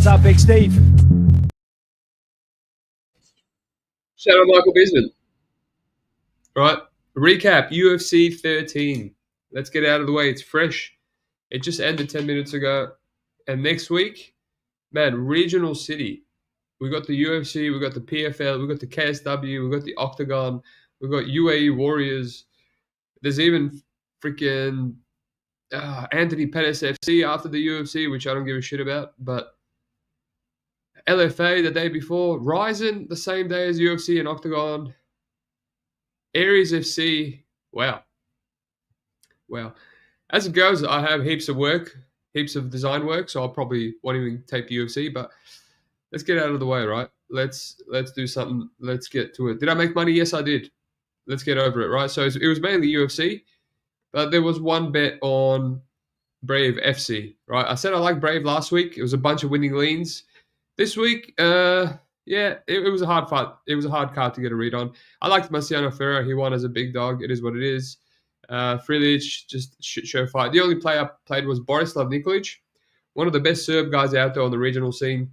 What's up, Big Steve? Shout out Michael Bisman. Right. Recap UFC 13. Let's get it out of the way. It's fresh. It just ended 10 minutes ago. And next week, man, Regional City. We got the UFC, we got the PFL, we got the KSW, we got the Octagon, we got UAE Warriors. There's even freaking Anthony Pettis FC after the UFC, which I don't give a shit about. But LFA the day before, Ryzen the same day as UFC and Octagon. Aries FC, wow. As it goes, I have heaps of work, heaps of design work, so I'll probably won't even tape UFC, but let's get out of the way, right? Let's do something. Let's get to it. Did I make money? Yes, I did. Let's get over it, right? So it was mainly UFC, but there was one bet on Brave FC, right? I said I liked Brave last week. It was a bunch of winning leans. This week, it was a hard fight. It was a hard card to get a read on. I liked Marciano Ferreira. He won as a big dog. It is what it is. Frilic, just shit show fight. The only player I played was Borislav Nikolic, one of the best Serb guys out there on the regional scene.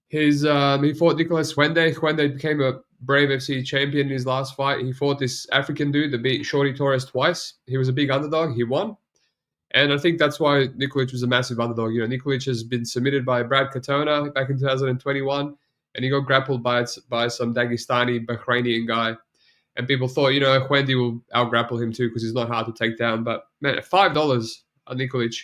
He fought Nicolas Huende. Huende became a Brave FC champion in his last fight. He fought this African dude that beat Shorty Torres twice. He was a big underdog. He won. And I think that's why Nikolic was a massive underdog. You know, Nikolic has been submitted by Brad Katona back in 2021, and he got grappled by some Dagestani Bahrainian guy. And people thought, you know, Huende will out-grapple him too because he's not hard to take down. But, man, at $5 on Nikolic,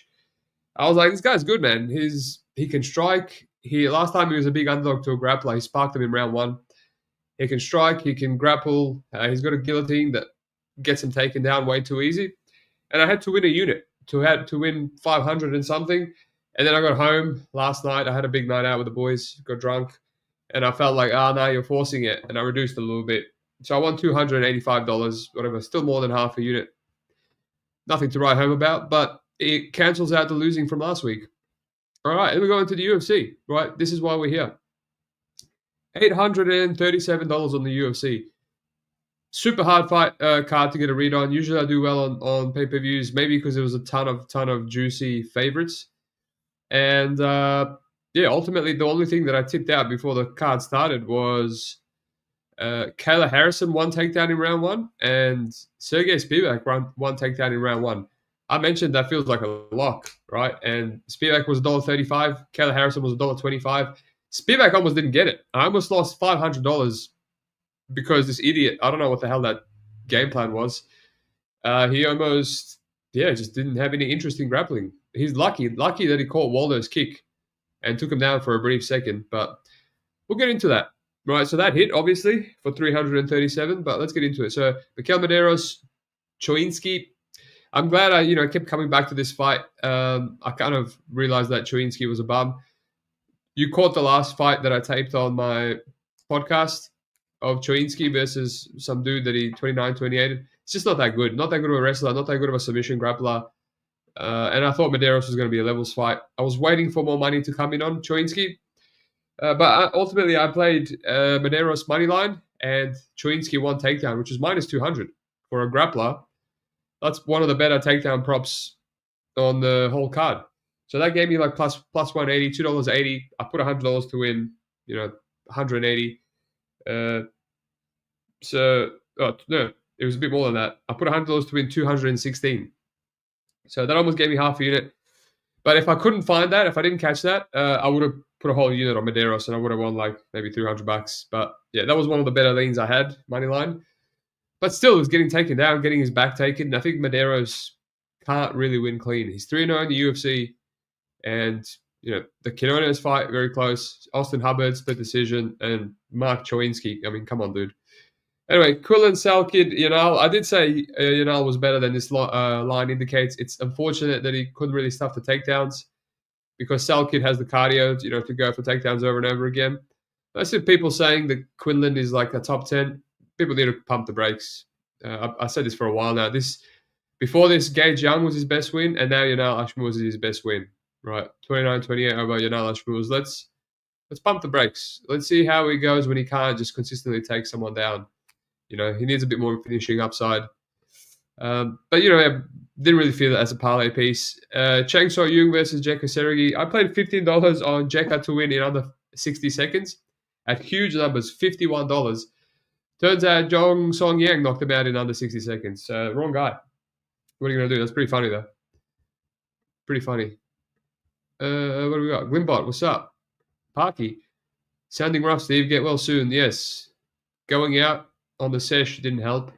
I was like, this guy's good, man. He can strike. Last time he was a big underdog to a grappler. He sparked him in round one. He can strike. He can grapple. He's got a guillotine that gets him taken down way too easy. And I had to win a unit to win 500 and something. And then I got home last night. I had a big night out with the boys, got drunk. And I felt like, no, you're forcing it. And I reduced it a little bit. So I won $285, whatever, still more than half a unit. Nothing to write home about, but it cancels out the losing from last week. All right, and we go into the UFC, right? This is why we're here. $837 on the UFC. Super hard fight card to get a read on. Usually I do well on pay-per-views, maybe because there was a ton of juicy favorites. And ultimately the only thing that I tipped out before the card started was Kayla Harrison one takedown in round one, and Sergey Spivak one takedown in round one. I mentioned that feels like a lock, right? And Spivak was $1.35. Kayla Harrison was $1.25. Spivak almost didn't get it. I almost lost $500 because this idiot, I don't know what the hell that game plan was. He almost, just didn't have any interest in grappling. He's lucky that he caught Waldo's kick and took him down for a brief second, but we'll get into that. Right, so that hit, obviously, for 337, but let's get into it. So, Mikel Medeiros, Choinski. I'm glad I kept coming back to this fight. I kind of realized that Choinski was a bum. You caught the last fight that I taped on my podcast of Choinski versus some dude that he 29-28. It's just not that good. Not that good of a wrestler, not that good of a submission grappler. And I thought Medeiros was going to be a levels fight. I was waiting for more money to come in on Choinski. But ultimately, I played Medeiros moneyline and Choinski one takedown, which is minus 200 for a grappler. That's one of the better takedown props on the whole card. So that gave me like plus 180, $2.80. I put $100 to win, 180. No, it was a bit more than that. I put $100 to win 216. So that almost gave me half a unit. But if I couldn't find that, if I didn't catch that, I would have put a whole unit on Medeiros and I would have won like maybe $300. But yeah, that was one of the better leans I had, money line. But still, it was getting taken down, getting his back taken. I think Medeiros can't really win clean. He's 3-0 in the UFC. And, the Quinones fight, very close. Austin Hubbard, split decision. And Mark Choinski. I mean, come on, dude. Anyway, Quillen, Salkid, Yanal. I did say Yanal was better than this line indicates. It's unfortunate that he couldn't really stuff the takedowns because Salkid has the cardio, to go for takedowns over and over again. I see people saying that Quinlan is like a top 10. People need to pump the brakes. I said this for a while now. Before this, Gage Young was his best win, and now Yanal Ashmuz is his best win. Right, 29-28 over Yanal Ashmuz. Let's pump the brakes. Let's see how he goes when he can't just consistently take someone down. He needs a bit more finishing upside. But I didn't really feel it as a parlay piece. Chang So Yung versus Jekka Seregi. I played $15 on Jekka to win in under 60 seconds at huge numbers, $51. Turns out Jong Song Yang knocked him out in under 60 seconds. Wrong guy. What are you going to do? That's pretty funny, though. Pretty funny. What do we got? Glimbot, what's up? Parky. Sounding rough, Steve. Get well soon. Yes. Going out on the sesh didn't help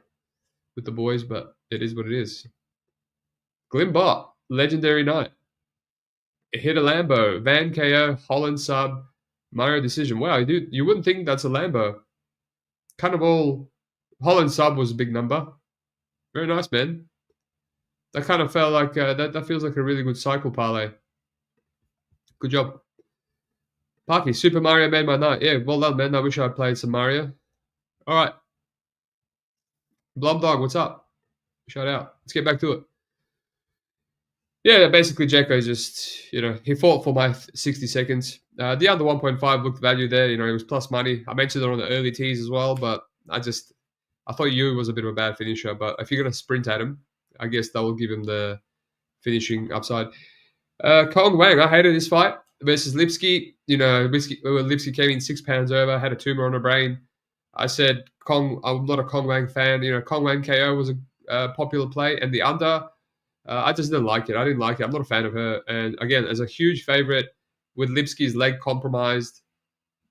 with the boys, but it is what it is. Glimbot. Legendary night. Hit a Lambo. Van KO. Holland sub. Mario decision. Wow, you wouldn't think that's a Lambo. Kind of all. Holland sub was a big number. Very nice, man. That kind of felt like that feels like a really good cycle parlay. Good job. Parky, Super Mario made my night. Yeah, well done, man. I wish I played some Mario. All right. Blub Dog, what's up? Shout out. Let's get back to it. Yeah, basically Jekko just, he fought for my 60 seconds. The under 1.5 looked value there. It was plus money. I mentioned it on the early teas as well, but I thought Yu was a bit of a bad finisher. But if you're going to sprint at him, I guess that will give him the finishing upside. Kong Wang, I hated this fight versus Lipsky. Lipsky came in 6 pounds over, had a tumor on her brain. I said, I'm not a Kong Wang fan. Kong Wang KO was a popular play, and the under, I just didn't like it. I didn't like it. I'm not a fan of her. And again, as a huge favorite, with Lipsky's leg compromised,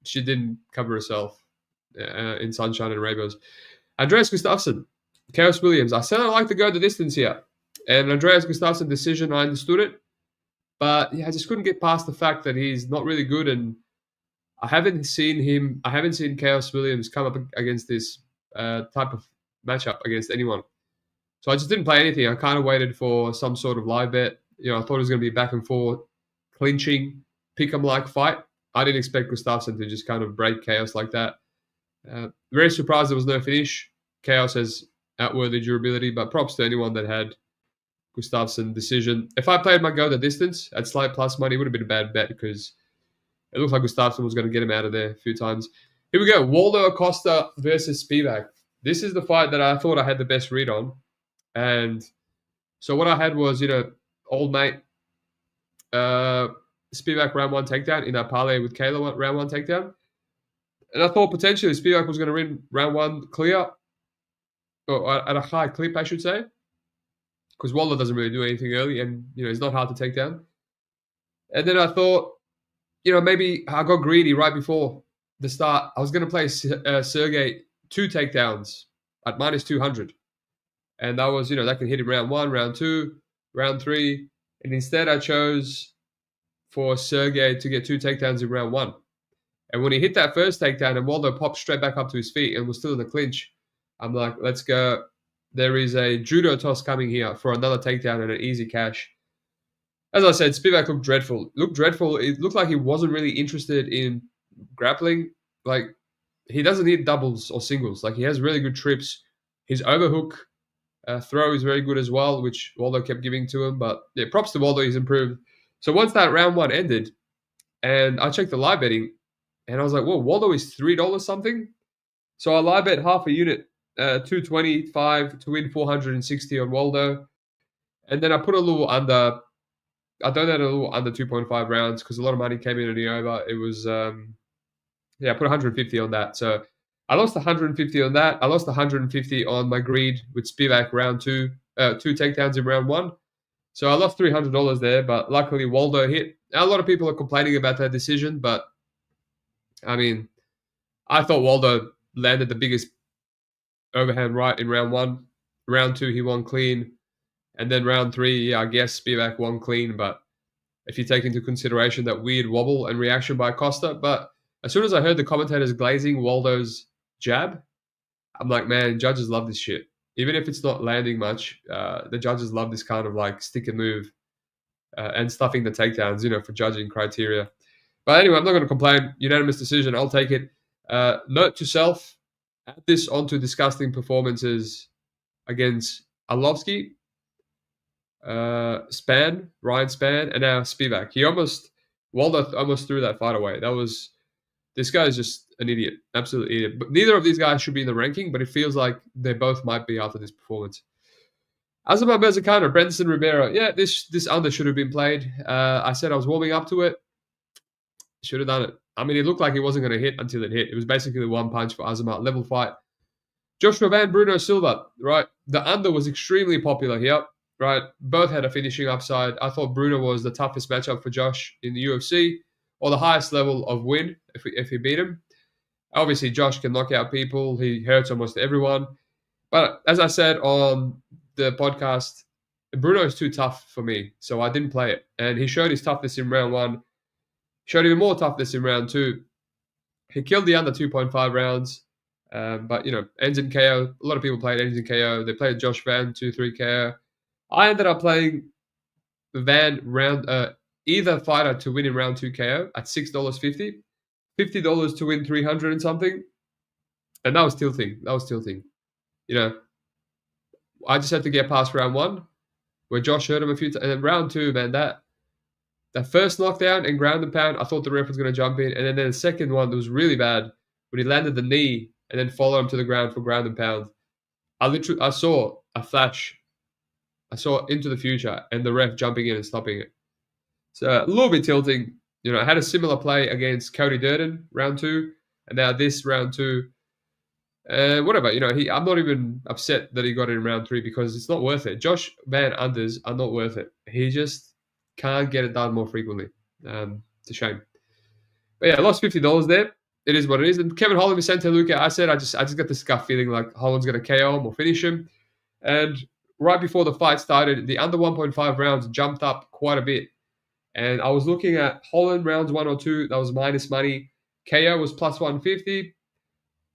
she didn't cover herself in Sunshine and Rainbows. Andreas Gustafsson, Chaos Williams. I said I like to go the distance here. And Andreas Gustafsson decision, I understood it. But yeah, I just couldn't get past the fact that he's not really good. And I haven't seen Chaos Williams come up against this type of matchup against anyone. So I just didn't play anything. I kind of waited for some sort of live bet. I thought it was going to be back and forth, clinching, pick-em-like fight. I didn't expect Gustafsson to just kind of break Chaos like that. Very surprised there was no finish. Chaos has outworthy durability, but props to anyone that had Gustafsson decision. If I played my go the distance at slight plus money, it would have been a bad bet because it looked like Gustafsson was going to get him out of there a few times. Here we go. Waldo Acosta versus Spivak. This is the fight that I thought I had the best read on. And so what I had was, old mate, Spivak round 1 takedown in that parlay with Kayla round 1 takedown. And I thought potentially Spivak was going to win round 1 clear, or at a high clip, I should say. Because Waldo doesn't really do anything early and, he's not hard to take down. And then I thought, maybe I got greedy right before the start. I was going to play Sergey 2 takedowns at minus 200. And that was, that can hit him round 1, round 2, round 3. And instead I chose for Sergey to get 2 takedowns in round 1. And when he hit that first takedown and Waldo popped straight back up to his feet and was still in the clinch, I'm like, let's go. There is a judo toss coming here for another takedown and an easy cash. As I said, Spivak looked dreadful. It looked like he wasn't really interested in grappling. Like, he doesn't need doubles or singles. Like, he has really good trips. His overhook throw is very good as well, which Waldo kept giving to him. But yeah, props to Waldo, he's improved. So once that round 1 ended, and I checked the live betting, and I was like, whoa, Waldo is $3 something? So I live bet half a unit, 225 to win 460 on Waldo. And then I put a little under. I donated a little under 2.5 rounds because a lot of money came in on the over. It was, I put 150 on that. So I lost 150 on that. I lost 150 on my greed with Spivak round 2, 2 takedowns in round 1. So I lost $300 there, but luckily Waldo hit. Now, a lot of people are complaining about that decision, but I mean, I thought Waldo landed the biggest overhand right in round 1. Round 2, he won clean. And then round 3, I guess Spivak won clean. But if you take into consideration that weird wobble and reaction by Costa. But as soon as I heard the commentators glazing Waldo's jab, I'm like, man, judges love this shit. Even if it's not landing much, the judges love this kind of like stick and move and stuffing the takedowns, for judging criteria. But anyway, I'm not going to complain. Unanimous decision. I'll take it. Note to self, add this onto disgusting performances against Arlovsky, Ryan Spann, and now Spivak. Waldo almost threw that fight away. This guy is just an idiot, absolute idiot. But neither of these guys should be in the ranking, but it feels like they both might be after this performance. Azuma Bezakana, Brenson Romero. Yeah, this under should have been played. I said I was warming up to it. Should have done it. I mean, it looked like he wasn't going to hit until it hit. It was basically one punch for Azuma, level fight. Joshua Van, Bruno Silva, right? The under was extremely popular here, right? Both had a finishing upside. I thought Bruno was the toughest matchup for Josh in the UFC, or the highest level of win if he beat him. Obviously, Josh can knock out people. He hurts almost everyone. But as I said on the podcast, Bruno is too tough for me, so I didn't play it. And he showed his toughness in round one, showed even more toughness in round two. He killed the under 2.5 rounds, but ends in KO. A lot of people played ends in KO. They played Josh Van 2-3 KO. I ended up playing Van round either fighter to win in round 2 KO at $6.50, $50 to win 300 and something, and that was tilting. I just had to get past round one, where Josh hurt him a few times, and then round two, man, that first knockdown and ground and pound, I thought the ref was going to jump in, and then the second one that was really bad when he landed the knee and then followed him to the ground for ground and pound. I saw a flash. I saw into the future and the ref jumping in and stopping it. So a little bit tilting. I had a similar play against Cody Durden round two, and now this round two. Whatever, I'm not even upset that he got it in round three because it's not worth it. Josh Van unders are not worth it. He just can't get it done more frequently. It's a shame. But yeah, I lost $50 there. It is what it is. And Kevin Holland, Vicente Luque, I said I just got this gut feeling like Holland's going to KO him or finish him. And right before the fight started, the under 1.5 rounds jumped up quite a bit. And I was looking at Holland rounds 1 or 2. That was minus money. KO was plus 150.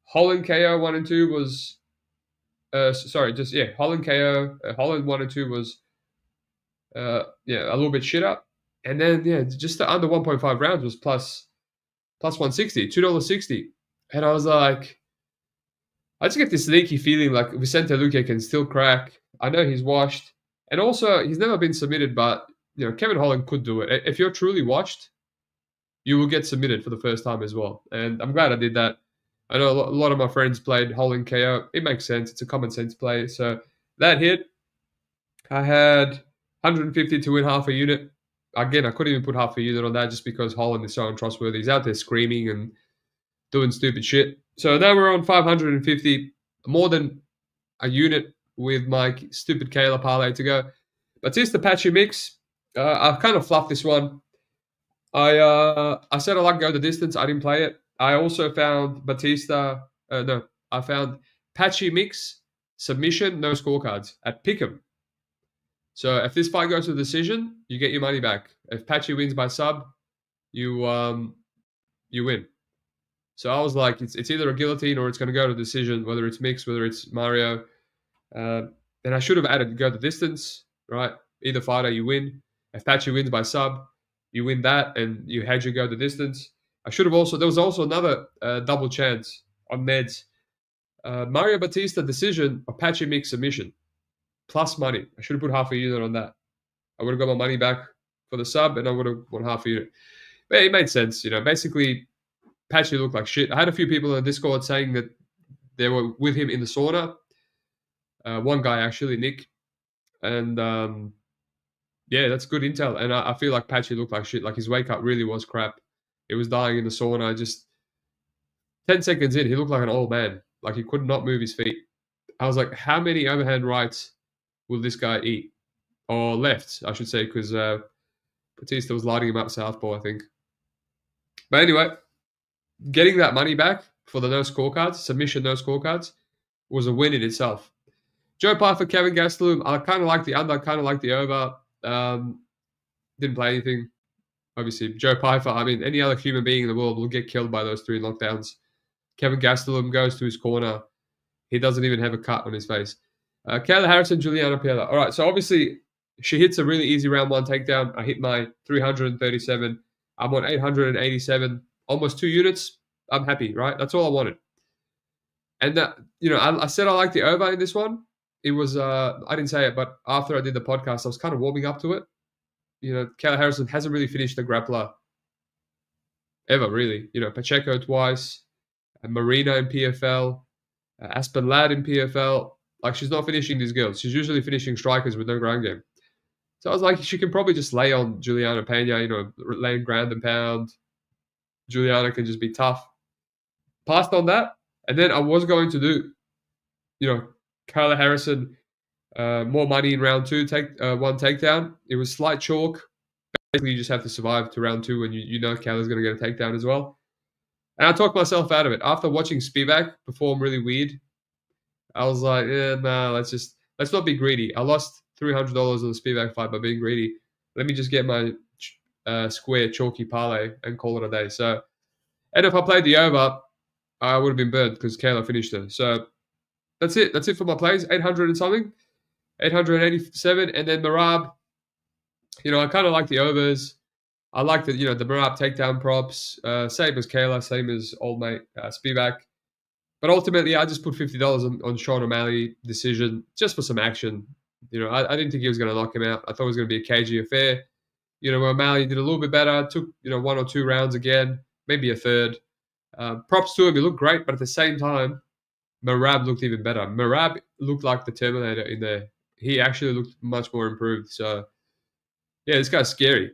Holland KO 1 and 2 was... Holland KO. Holland 1 and 2 was... a little bit shit up. And then, just the under 1.5 rounds was plus 160, $2.60. And I was like, I just get this sneaky feeling like Vicente Luque can still crack. I know he's washed. And also, he's never been submitted, but, Kevin Holland could do it. If you're truly washed, you will get submitted for the first time as well. And I'm glad I did that. I know a lot of my friends played Holland KO. It makes sense. It's a common sense play. So that hit. I had 150 to win half a unit. Again, I couldn't even put half a unit on that just because Holland is so untrustworthy. He's out there screaming and doing stupid shit. So now we're on 550, more than a unit with my stupid Kayla parlay to go. Batista Patchy mix. I've kind of fluffed this one. I said I like go the distance. I didn't play it. I also found I found Patchy mix submission, no scorecards at Pick'em. So if this fight goes to a decision, you get your money back. If Patchy wins by sub, you win. So I was like, it's either a guillotine or it's going to go to decision, whether it's mixed, whether it's Mario. And I should have added go the distance, right? Either fighter, you win. If Patchy wins by sub, you win that, and you had your go the distance. There was also another double chance on Meds. Mario Batista decision or Patchy mix submission. Plus money. I should have put half a unit on that. I would have got my money back for the sub, and I would have won half a unit. But it made sense, Basically, Patchy looked like shit. I had a few people in the Discord saying that they were with him in the sauna. One guy, actually, Nick. And, that's good intel. And I feel like Patchy looked like shit. Like, his wake up really was crap. He was dying in the sauna. Just 10 seconds in, he looked like an old man. Like, he could not move his feet. I was like, how many overhand rights will this guy eat? Or left, I should say, because Batista was lighting him up southpaw, I think. But anyway, getting that money back for the no scorecards, submission no scorecards, was a win in itself. Joe Pyfer, Kevin Gastelum, I kind of like the under, kind of like the over. Didn't play anything. Obviously, Joe Pyfer, any other human being in the world will get killed by those 3 knockdowns. Kevin Gastelum goes to his corner. He doesn't even have a cut on his face. Kayla Harrison, Juliana Piela. All right, so obviously she hits a really easy round 1 takedown. I hit my 337. I'm on 887, almost 2 units. I'm happy, right? That's all I wanted. And I said I like the over in this one. It was I didn't say it, but after I did the podcast, I was kind of warming up to it. Kayla Harrison hasn't really finished a grappler ever, really. Pacheco twice, Marina in PFL, Aspen Ladd in PFL. Like, she's not finishing these girls. She's usually finishing strikers with no ground game. So I was like, she can probably just lay on Juliana Pena, laying ground and pound. Juliana can just be tough. Passed on that. And then I was going to do, Kayla Harrison, more money in round 2, one takedown. It was slight chalk. Basically, you just have to survive to round 2 and you know Kayla's going to get a takedown as well. And I talked myself out of it. After watching Spivak perform really weird, I was like, nah, let's not be greedy. I lost $300 on the Spivak fight by being greedy. Let me just get my square chalky parlay and call it a day. So, and if I played the over, I would have been burned because Kayla finished her. So that's it. That's it for my plays. 800 and something, 887, and then Merab. I kind of like the overs. I like the Merab takedown props. Same as Kayla, same as old mate Spivak. But ultimately, I just put $50 on Sean O'Malley decision just for some action. I didn't think he was going to knock him out. I thought it was going to be a cagey affair. O'Malley did a little bit better. Took 1 or 2 rounds again, maybe a third. Props to him. He looked great, but at the same time, Merab looked even better. Merab looked like the Terminator in there. He actually looked much more improved. So, yeah, this guy's scary.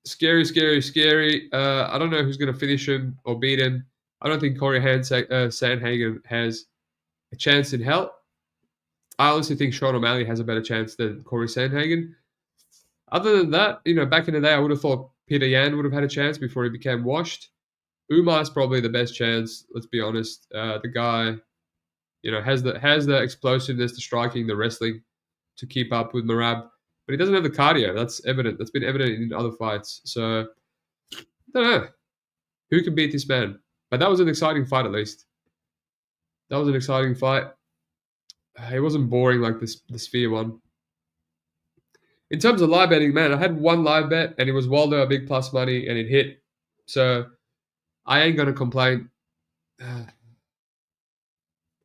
Scary, scary, scary. I don't know who's going to finish him or beat him. I don't think Corey Sandhagen has a chance in hell. I honestly think Sean O'Malley has a better chance than Corey Sandhagen. Other than that, back in the day, I would have thought Peter Yan would have had a chance before he became washed. Umar's probably the best chance. Let's be honest. The guy, has the explosiveness, the striking, the wrestling to keep up with Merab, but he doesn't have the cardio. That's evident. That's been evident in other fights. So I don't know who can beat this man. But that was an exciting fight, at least. That was an exciting fight. It wasn't boring like the Sphere one. In terms of live betting, man, I had one live bet, and it was Waldo a big plus money, and it hit. So I ain't gonna complain. I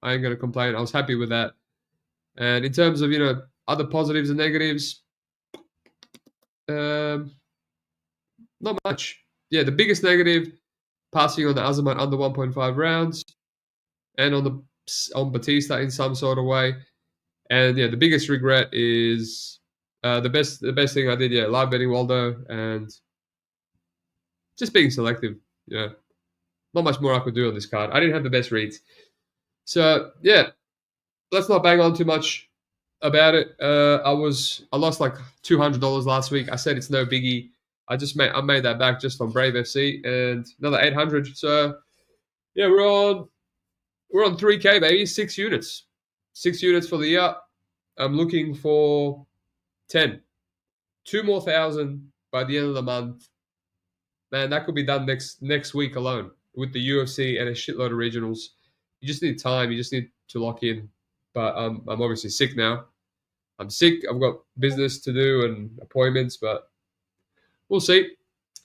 ain't gonna complain. I was happy with that. And in terms of other positives and negatives, not much. Yeah, the biggest negative, passing on the Azamat under 1.5 rounds, and on Batista in some sort of way. And yeah, the biggest regret is the best thing I did. Yeah, live betting Waldo and just being selective. Not much more I could do on this card. I didn't have the best reads. So yeah, let's not bang on too much about it. I lost like $200 last week. I said it's no biggie. I made that back just on Brave FC and another 800. So yeah, we're on 3K, baby. 6 units. 6 units for the year. I'm looking for 10. 2 more thousand by the end of the month. Man, that could be done next week alone with the UFC and a shitload of regionals. You just need time. You just need to lock in. But I'm obviously sick now. I'm sick. I've got business to do and appointments, but we'll see.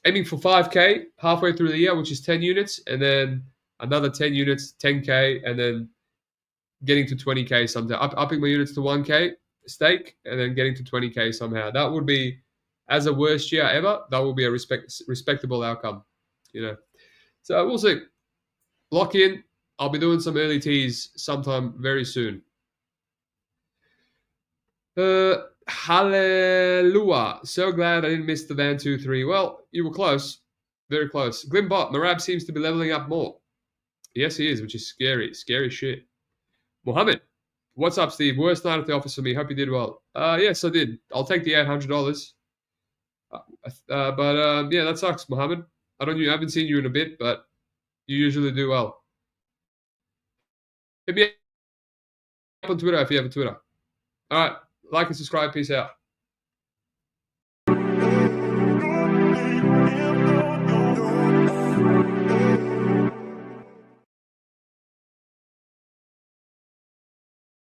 Aiming for 5K halfway through the year, which is 10 units, and then another 10 units, 10K, and then getting to 20K sometime. Upping my units to 1K stake, and then getting to 20K somehow. That would be, as a worst year ever, that will be a respectable outcome. So we'll see. Lock in. I'll be doing some early teas sometime very soon. Hallelujah. So glad I didn't miss the Van 2-3. Well, you were close. Very close. Glimbot, Merab seems to be leveling up more. Yes, he is, which is scary. Scary shit. Mohammed, what's up, Steve? Worst night at the office for me. Hope you did well. Yes, I did. I'll take the $800. But yeah, that sucks, Mohammed. I haven't seen you in a bit, but you usually do well. Hit me up on Twitter if you have a Twitter. All right. Like and subscribe. Peace out.